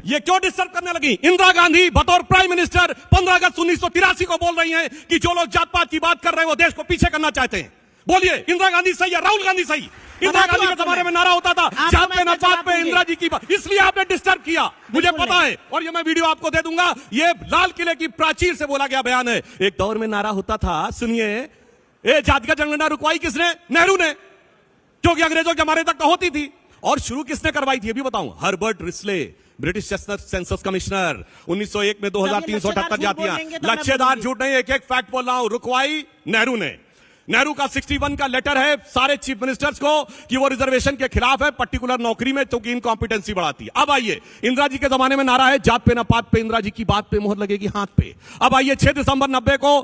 ये क्यों डिस्टर्ब करने लगी? इंदिरा गांधी बतौर प्राइम मिनिस्टर 15 अगस्त 1983 को बोल रही हैं कि जो लोग जात पात की बात कर रहे हैं वो देश को पीछे करना चाहते हैं। बोलिए, इंदिरा गांधी सही या राहुल गांधी सही? इंदिरा गांधी के जमाने में नारा होता था जात पे न पात पे, इंदिरा जी की बात, इसलिए आपने डिस्टर्ब किया, मुझे पता है। और ये मैं वीडियो आपको दे दूंगा, ये लाल किले की प्राचीर से बोला गया बयान है। एक दौर में नारा होता था, सुनिए, ए जातिगत जनगणना रुकवाई किसने? नेहरू ने, जो कि अंग्रेजों के हमारे तक तो होती थी। और शुरू किसने करवाई थी? अभी बताऊं, Herbert Risley, British census commissioner, 1901 में 2378 जातियां। लक्ष्यदार झूठ नहीं, एक एक फैक्ट बोल रहा हूं। रुकवाई नेहरू ने। नेहरू का 61 का लेटर है सारे चीफ मिनिस्टर्स को कि वो रिजर्वेशन के खिलाफ है, पर्टिकुलर नौकरी में, क्योंकि इनकॉम्पिटेंसी बढ़ाती है। अब आइए, इंदिरा जी के जमाने में नारा है जात पे न पात पे, इंदिरा जी की बात पे मोहर लगेगी हाथ पे। अब आइए, 6 दिसंबर 90 को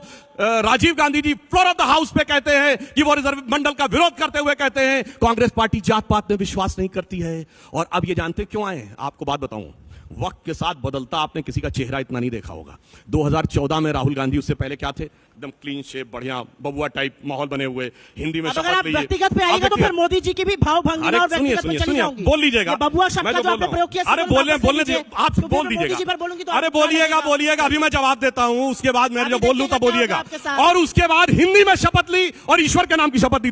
Rajiv Gandhi ji floor of the house पे कहते हैं कि वो रिजर्व मंडल का विरोध करते हुए कहते हैं कांग्रेस पार्टी जात पात में विश्वास नहीं करती है। और अब ये जानते क्यों आए? आपको बात बताऊं, वक्त के साथ बदलता आपने किसी का चेहरा इतना नहीं देखा होगा। 2014 में राहुल गांधी, उससे पहले क्या थे? एकदम क्लीन शेप, बढ़िया बबुआ टाइप माहौल बने हुए, हिंदी में शपथ ली। व्यक्तिगत पे आएगा तो फिर मोदी जी की भी भाव भंगी और व्यक्तिगत पे चली जाऊंगी। बोल लीजिएगा, बबुआ शब्द का जो आपने प्रयोग किया, अरे बोलने दीजिए, आप बोल दीजिएगा। अरे बोलिएगा, अभी मैं जवाब देता हूं, उसके बाद मैं जो बोल लूं तब बोलिएगा। और उसके बाद हिंदी में शपथ ली और ईश्वर के नाम की शपथ ली।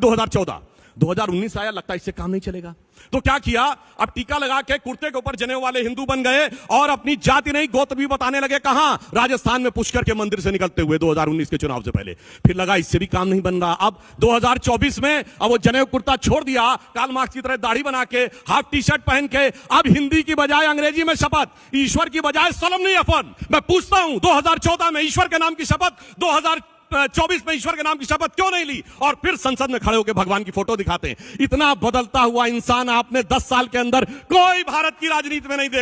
2019 आया, लगता है इससे काम नहीं चलेगा, तो क्या किया? अब टीका लगा के कुर्ते के ऊपर जनेऊ वाले हिंदू बन गए और अपनी जाति नहीं गोत्र भी बताने लगे। कहां? राजस्थान में पुष्कर के मंदिर से निकलते हुए 2019 के चुनाव से पहले। फिर लगा इससे भी काम नहीं बन रहा, अब 2024 में अब वो जनेऊ कुर्ता छोड़ दिया, कार्ल मार्क्स की तरह दाढ़ी बना के, हाफ टी शर्ट पहन के, अब हिंदी की बजाय अंग्रेजी में शपथ, ईश्वर की बजाय सोलमनी अफर्म। मैं पूछता हूं, 2014 में ईश्वर के नाम की शपथ, 2024 में ईश्वर के नाम की शपथ क्यों नहीं ली? और फिर संसद में खड़े होकर भगवान की फोटो दिखाते हैं। इतना बदलता हुआ इंसान आपने 10 साल के अंदर कोई भारत की राजनीति में नहीं देखा।